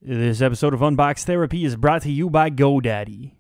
This episode of Unbox Therapy is brought to you by GoDaddy.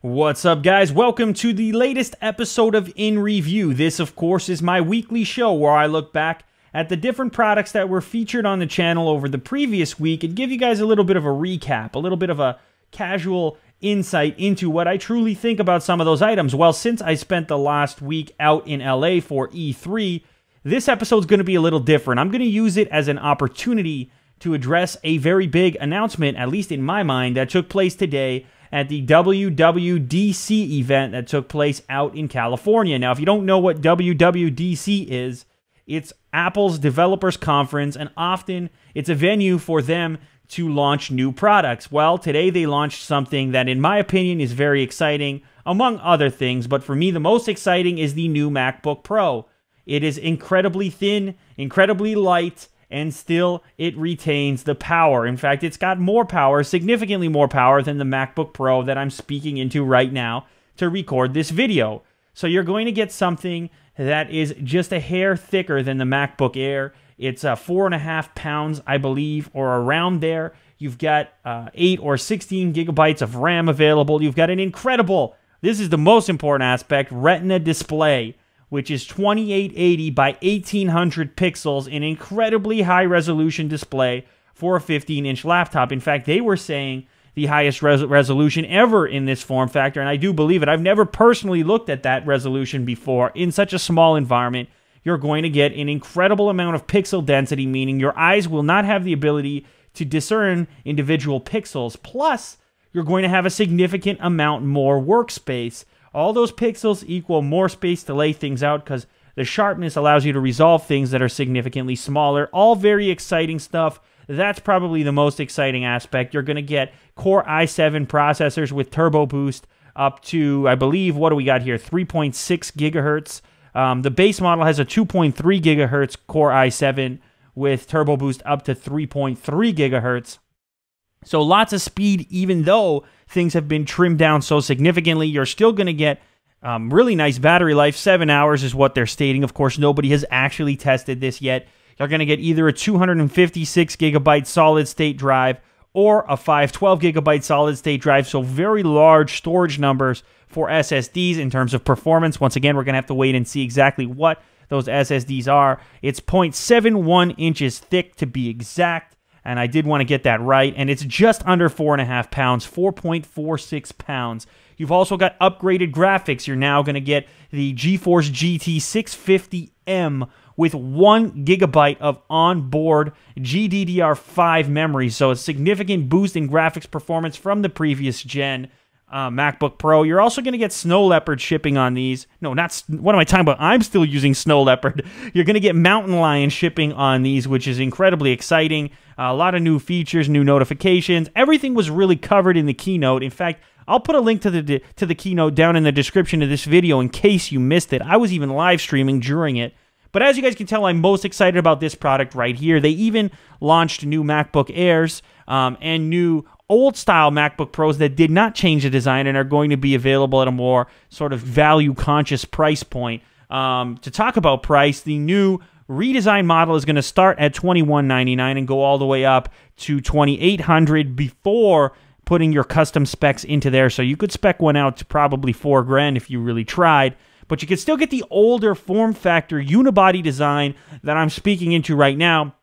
What's up, guys? Welcome to the latest episode of In Review. This, of course, is my weekly show where I look back at the different products that were featured on the channel over the previous week and give you guys a little bit of a recap, a little bit of a casual insight into what I truly think about some of those items. Well, since I spent the last week out in LA for E3, this episode's going to be a little different. I'm going to use it as an opportunity to address a very big announcement, at least in my mind, that took place today at the WWDC event that took place out in California. Now, if you don't know what WWDC is, it's Apple's developers conference, and often it's a venue for them to launch new products. Well, today they launched something that, in my opinion, is very exciting, among other things, but for me, the most exciting is the new MacBook Pro. It is incredibly thin, incredibly light, and still it retains the power. In fact, it's got more power, significantly more power than the MacBook Pro that I'm speaking into right now to record this video. So you're going to get something that is just a hair thicker than the MacBook Air. It's 4.5 pounds, I believe, or around there. You've got 8 or 16 gigabytes of RAM available. You've got an incredible, this is the most important aspect, Retina display, which is 2880 by 1800 pixels, an incredibly high-resolution display for a 15-inch laptop. In fact, they were saying the highest resolution ever in this form factor, and I do believe it. I've never personally looked at that resolution before. In such a small environment, you're going to get an incredible amount of pixel density, meaning your eyes will not have the ability to discern individual pixels. Plus, you're going to have a significant amount more workspace. All those pixels equal more space to lay things out because the sharpness allows you to resolve things that are significantly smaller. All very exciting stuff. That's probably the most exciting aspect. You're going to get Core i7 processors with turbo boost up to, I believe, what do we got here? 3.6 gigahertz. The base model has a 2.3 gigahertz Core i7 with turbo boost up to 3.3 gigahertz. So lots of speed, even though things have been trimmed down so significantly. You're still going to get really nice battery life. 7 hours is what they're stating. Of course, nobody has actually tested this yet. You're going to get either a 256 gigabyte solid-state drive or a 512 gigabyte solid-state drive. So very large storage numbers for SSDs in terms of performance. Once again, we're going to have to wait and see exactly what those SSDs are. It's 0.71 inches thick to be exact. And I did want to get that right. And it's just under 4.5 pounds, 4.46 pounds. You've also got upgraded graphics. You're now going to get the GeForce GT 650M with 1 gigabyte of onboard GDDR5 memory. So a significant boost in graphics performance from the previous gen MacBook Pro. You're also going to get Snow Leopard shipping on these. No, not, what am I talking about? I'm still using Snow Leopard. You're going to get Mountain Lion shipping on these, which is incredibly exciting. A lot of new features, new notifications. Everything was really covered in the keynote. In fact, I'll put a link to the keynote down in the description of this video in case you missed it. I was even live streaming during it. But as you guys can tell, I'm most excited about this product right here. They even launched new MacBook Airs and new old-style MacBook Pros that did not change the design and are going to be available at a more sort of value-conscious price point. To talk about price, the new redesigned model is going to start at $2199 and go all the way up to $2,800 before putting your custom specs into there. So you could spec one out to probably $4,000 if you really tried. But you could still get the older form factor unibody design that I'm speaking into right now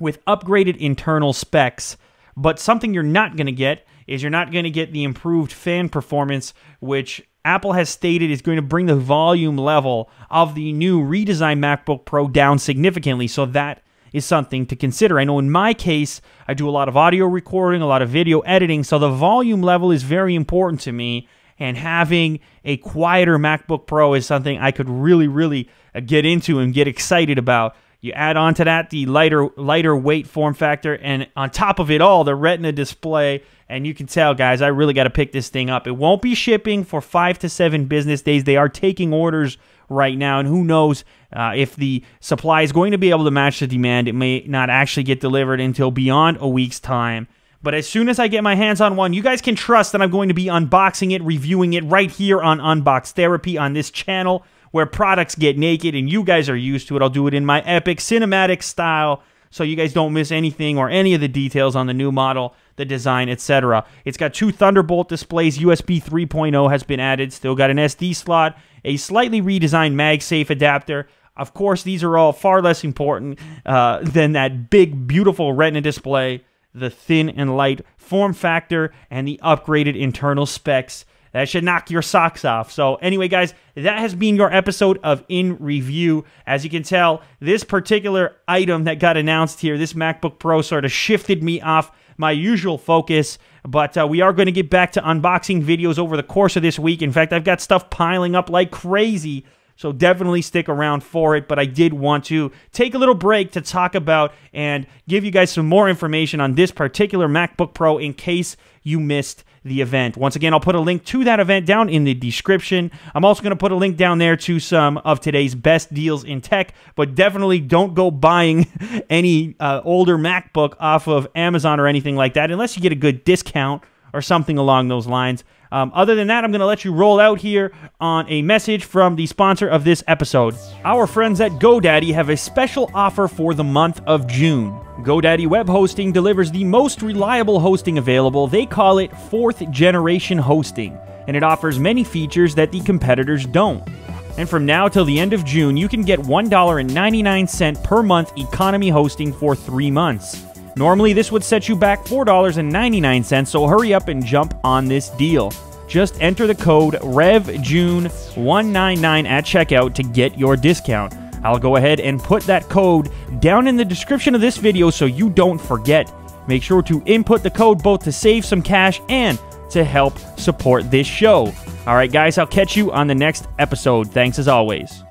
with upgraded internal specs. But something you're not going to get is you're not going to get the improved fan performance, which Apple has stated is going to bring the volume level of the new redesigned MacBook Pro down significantly. So that is something to consider. I know in my case, I do a lot of audio recording, a lot of video editing, so the volume level is very important to me. And having a quieter MacBook Pro is something I could really get into and get excited about. You add on to that the lighter weight form factor, and on top of it all, the Retina display. And you can tell, guys, I really got to pick this thing up. It won't be shipping for 5 to 7 business days. They are taking orders right now, and who knows if the supply is going to be able to match the demand. It may not actually get delivered until beyond a week's time. But as soon as I get my hands on one, you guys can trust that I'm going to be unboxing it, reviewing it right here on Unbox Therapy on this channel where products get naked and you guys are used to it. I'll do it in my epic cinematic style so you guys don't miss anything or any of the details on the new model the design, etc. It's got 2 Thunderbolt displays, USB 3.0 has been added, still got an SD slot, a slightly redesigned MagSafe adapter. Of course, these are all far less important than that big, beautiful Retina display, the thin and light form factor, and the upgraded internal specs. That should knock your socks off. So anyway, guys, that has been your episode of In Review. As you can tell, this particular item that got announced here, this MacBook Pro, sort of shifted me off my usual focus, but we are going to get back to unboxing videos over the course of this week. In fact, I've got stuff piling up like crazy, so definitely stick around for it. But I did want to take a little break to talk about and give you guys some more information on this particular MacBook Pro in case you missed the event. Once again, I'll put a link to that event down in the description. I'm also going to put a link down there to some of today's best deals in tech, but definitely don't go buying any older MacBook off of Amazon or anything like that unless you get a good discount or something along those lines. Other than that, I'm going to let you roll out here on a message from the sponsor of this episode. Our friends at GoDaddy have a special offer for the month of June. GoDaddy Web Hosting delivers the most reliable hosting available. They call it 4th generation hosting, and it offers many features that the competitors don't. And from now till the end of June, you can get $1.99 per month economy hosting for 3 months. Normally, this would set you back $4.99, so hurry up and jump on this deal. Just enter the code REVJUNE199 at checkout to get your discount. I'll go ahead and put that code down in the description of this video so you don't forget. Make sure to input the code both to save some cash and to help support this show. All right, guys, I'll catch you on the next episode. Thanks as always.